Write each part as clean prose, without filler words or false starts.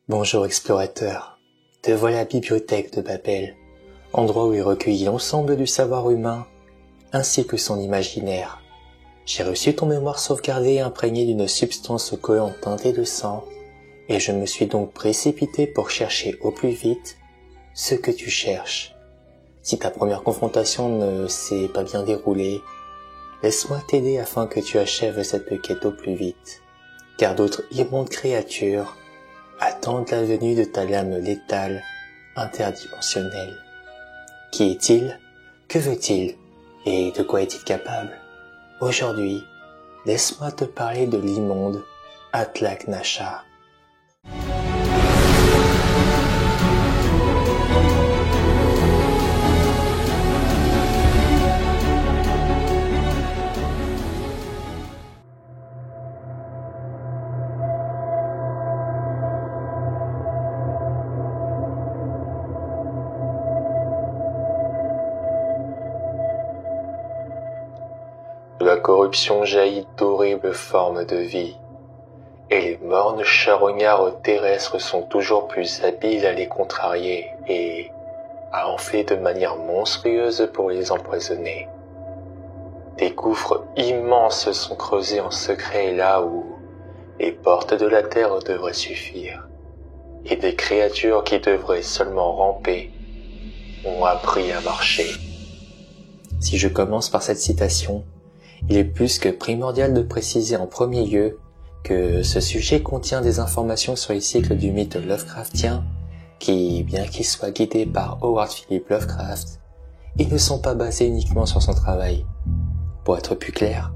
Bonjour explorateur, te voilà la bibliothèque de Babel, endroit où est recueilli l'ensemble du savoir humain, ainsi que son imaginaire. J'ai reçu ton mémoire sauvegardée et imprégnée d'une substance collante teintée de sang, et je me suis donc précipité pour chercher au plus vite ce que tu cherches. Si ta première confrontation ne s'est pas bien déroulée, laisse-moi t'aider afin que tu achèves cette quête au plus vite, car d'autres immondes créatures attendent la venue de ta lame létale interdimensionnelle. Qui est-il? Que veut-il? Et de quoi est-il capable? Aujourd'hui, laisse-moi te parler de l'immonde Atlak Nacha. De la corruption jaillit d'horribles formes de vie, et les mornes charognards terrestres sont toujours plus habiles à les contrarier et à enfler de manière monstrueuse pour les empoisonner. Des gouffres immenses sont creusés en secret là où les portes de la terre devraient suffire, et des créatures qui devraient seulement ramper ont appris à marcher. Si je commence par cette citation, il est plus que primordial de préciser en premier lieu que ce sujet contient des informations sur les cycles du mythe Lovecraftien qui, bien qu'ils soient guidés par Howard Philip Lovecraft, ils ne sont pas basés uniquement sur son travail. Pour être plus clair,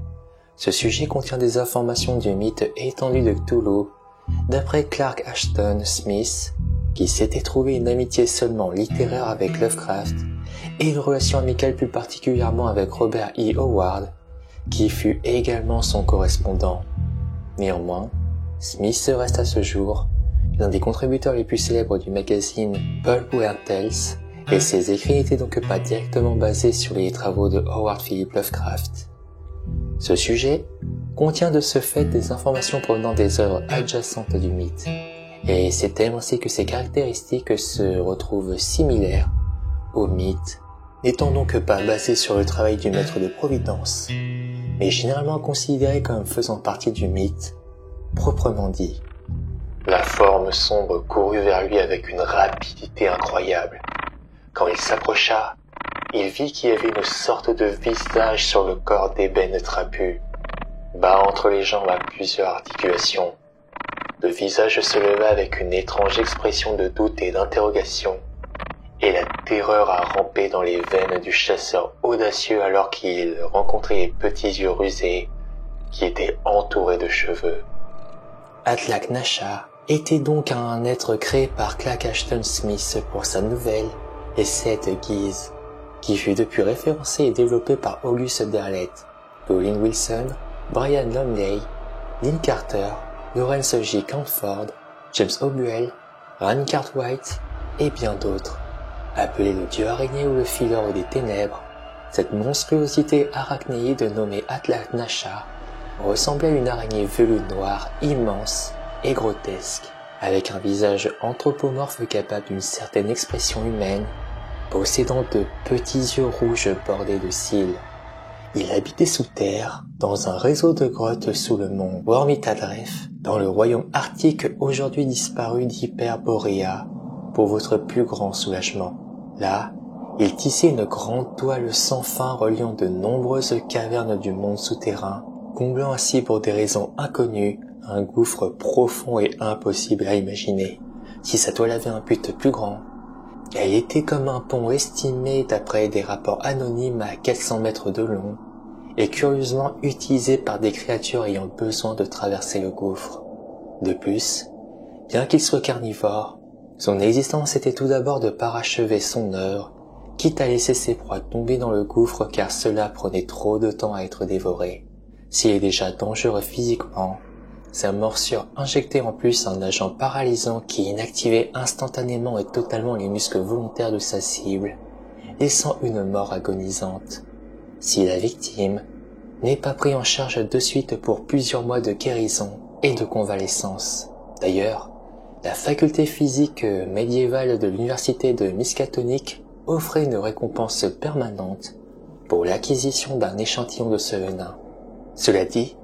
ce sujet contient des informations du mythe étendu de Cthulhu d'après Clark Ashton Smith, qui s'était trouvé une amitié seulement littéraire avec Lovecraft et une relation amicale plus particulièrement avec Robert E. Howard, qui fut également son correspondant. Néanmoins, Smith reste à ce jour l'un des contributeurs les plus célèbres du magazine Pulp Weird Tales, et ses écrits n'étaient donc pas directement basés sur les travaux de Howard Philip Lovecraft. Ce sujet contient de ce fait des informations provenant des œuvres adjacentes du mythe, et ces thèmes ainsi que ses caractéristiques se retrouvent similaires au mythe, n'étant donc pas basés sur le travail du maître de Providence, mais généralement considérés comme faisant partie du mythe, proprement dit. La forme sombre courut vers lui avec une rapidité incroyable. Quand il s'approcha, il vit qu'il y avait une sorte de visage sur le corps d'ébène trapu, bas entre les jambes à plusieurs articulations. Le visage se leva avec une étrange expression de doute et d'interrogation, et la terreur a rampé dans les veines du chasseur audacieux alors qu'il rencontrait les petits yeux rusés qui étaient entourés de cheveux. Atlak Nacha était donc un être créé par Clark Ashton Smith pour sa nouvelle Les 7 Guises, qui fut depuis référencé et développé par August Derleth, Pauline Wilson, Brian Lumley, Lynn Carter, Lawrence J. Camford, James Obuel, Ryan Cartwright et bien d'autres. Appelé le dieu araignée ou le fileur des ténèbres, cette monstruosité arachnéide nommée Atlak Nacha ressemblait à une araignée velue noire immense et grotesque, avec un visage anthropomorphe capable d'une certaine expression humaine, possédant de petits yeux rouges bordés de cils. Il habitait sous terre, dans un réseau de grottes sous le mont Wormitadref, dans le royaume arctique aujourd'hui disparu d'Hyperborea, pour votre plus grand soulagement. Là, il tissait une grande toile sans fin reliant de nombreuses cavernes du monde souterrain, comblant ainsi pour des raisons inconnues un gouffre profond et impossible à imaginer. Si sa toile avait un but plus grand, elle était comme un pont estimé d'après des rapports anonymes à 400 mètres de long, et curieusement utilisé par des créatures ayant besoin de traverser le gouffre. De plus, bien qu'il soit carnivore, son existence était tout d'abord de parachever son œuvre, quitte à laisser ses proies tomber dans le gouffre car cela prenait trop de temps à être dévoré. S'il est déjà dangereux physiquement, sa morsure injectait en plus un agent paralysant qui inactivait instantanément et totalement les muscles volontaires de sa cible, laissant une mort agonisante. Si la victime n'est pas prise en charge de suite pour plusieurs mois de guérison et de convalescence. D'ailleurs, La faculté physique médiévale de l'université de Miskatonic offrait une récompense permanente pour l'acquisition d'un échantillon de ce venin. Cela dit,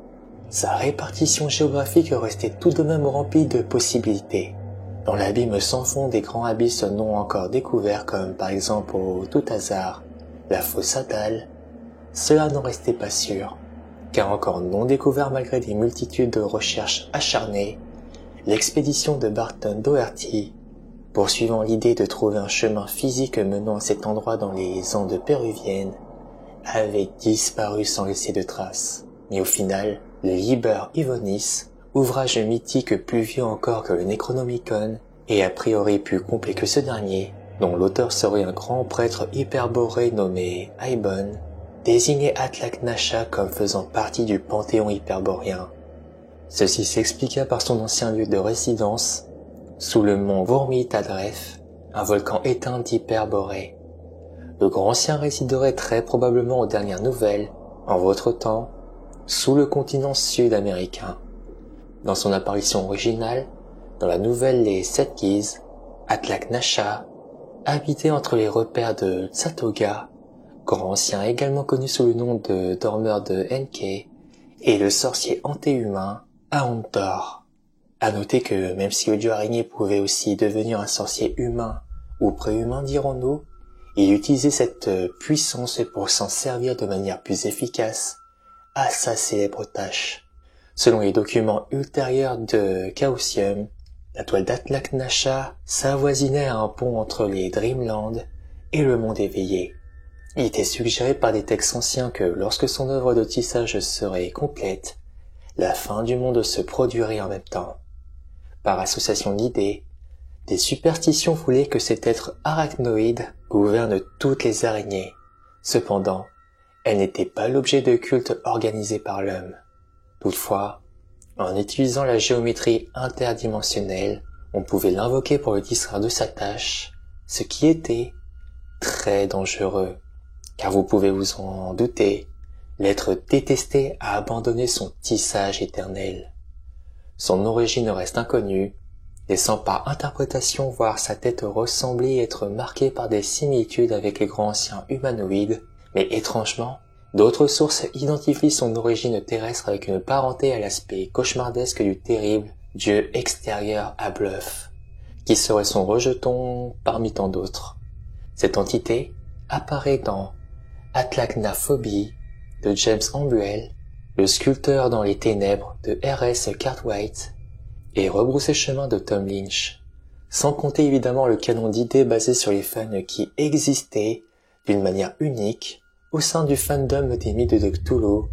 sa répartition géographique restait tout de même remplie de possibilités. Dans l'abîme sans fond des grands abysses non encore découverts comme par exemple au tout hasard, la fosse Adal, cela n'en restait pas sûr, car encore non découvert malgré des multitudes de recherches acharnées, l'expédition de Barton Doherty, poursuivant l'idée de trouver un chemin physique menant à cet endroit dans les Andes péruviennes, avait disparu sans laisser de traces. Mais au final, le Liber Ivonis, ouvrage mythique plus vieux encore que le Necronomicon, et a priori plus complet que ce dernier, dont l'auteur serait un grand prêtre hyperboré nommé Aibon, désignait Atlach-Nacha comme faisant partie du panthéon hyperborien. Ceci s'expliqua par son ancien lieu de résidence, sous le mont Vormir-Tadref, un volcan éteint d'Hyperborée. Le grand ancien résiderait très probablement aux dernières nouvelles, en votre temps, sous le continent sud-américain. Dans son apparition originale, dans la nouvelle Les Sept Guises, Atlach-Nacha habitait entre les repères de Tsatoga, grand ancien également connu sous le nom de dormeur de Enke, et le sorcier antéhumain Aontor. À noter que même si le dieu araignée pouvait aussi devenir un sorcier humain ou préhumain dirons-nous, il utilisait cette puissance pour s'en servir de manière plus efficace à sa célèbre tâche. Selon les documents ultérieurs de Chaosium, la toile d'Atlach-Nacha s'avoisinait à un pont entre les Dreamlands et le monde éveillé. Il était suggéré par des textes anciens que lorsque son œuvre de tissage serait complète, la fin du monde se produirait en même temps. Par association d'idées, des superstitions voulaient que cet être arachnoïde gouverne toutes les araignées. Cependant, elle n'était pas l'objet de culte organisé par l'homme. Toutefois, en utilisant la géométrie interdimensionnelle, on pouvait l'invoquer pour le distraire de sa tâche, ce qui était très dangereux, car vous pouvez vous en douter, l'être détesté a abandonné son tissage éternel. Son origine reste inconnue, laissant par interprétation voir sa tête ressembler et être marquée par des similitudes avec les grands anciens humanoïdes, mais étrangement, d'autres sources identifient son origine terrestre avec une parenté à l'aspect cauchemardesque du terrible dieu extérieur à Bluff, qui serait son rejeton parmi tant d'autres. Cette entité apparaît dans Atlachnaphobie de James Ambuel, Le sculpteur dans les ténèbres de R.S. Cartwright et Rebrousser chemin de Tom Lynch, sans compter évidemment le canon d'idées basé sur les fans qui existaient d'une manière unique au sein du fandom des mythes de Cthulhu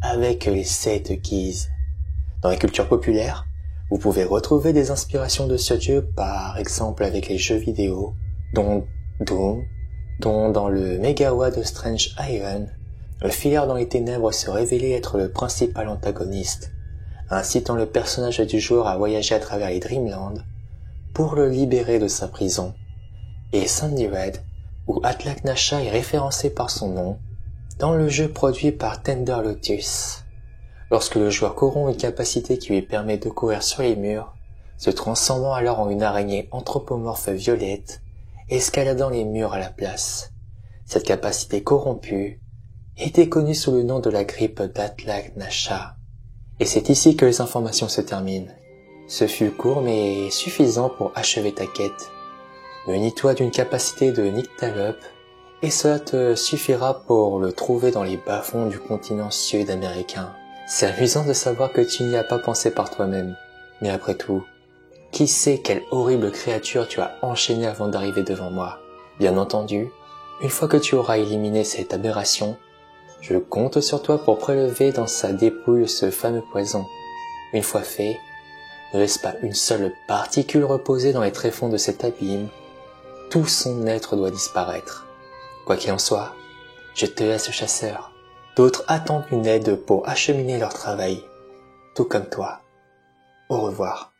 avec les Sept Guises. Dans la culture populaire, vous pouvez retrouver des inspirations de ce dieu par exemple avec les jeux vidéo, dont Doom, dont dans le Megawa de Strange Iron, le fileur dans les ténèbres se révélait être le principal antagoniste, incitant le personnage du joueur à voyager à travers les Dreamlands pour le libérer de sa prison, et Sandy Red, où Atlach-Nacha est référencé par son nom, dans le jeu produit par Tender Lotus. Lorsque le joueur corrompt une capacité qui lui permet de courir sur les murs, se transformant alors en une araignée anthropomorphe violette, escaladant les murs à la place. Cette capacité corrompue était connue sous le nom de la grippe d'Atlach-Nacha. Et c'est ici que les informations se terminent. Ce fut court mais suffisant pour achever ta quête. Munis-toi d'une capacité de Nyctalope, et cela te suffira pour le trouver dans les bas-fonds du continent sud-américain. C'est amusant de savoir que tu n'y as pas pensé par toi-même. Mais après tout, qui sait quelle horrible créature tu as enchaînée avant d'arriver devant moi? Bien entendu, une fois que tu auras éliminé cette aberration, je compte sur toi pour prélever dans sa dépouille ce fameux poison. Une fois fait, ne laisse pas une seule particule reposer dans les tréfonds de cet abîme. Tout son être doit disparaître. Quoi qu'il en soit, je te laisse chasseur. D'autres attendent une aide pour acheminer leur travail. Tout comme toi. Au revoir.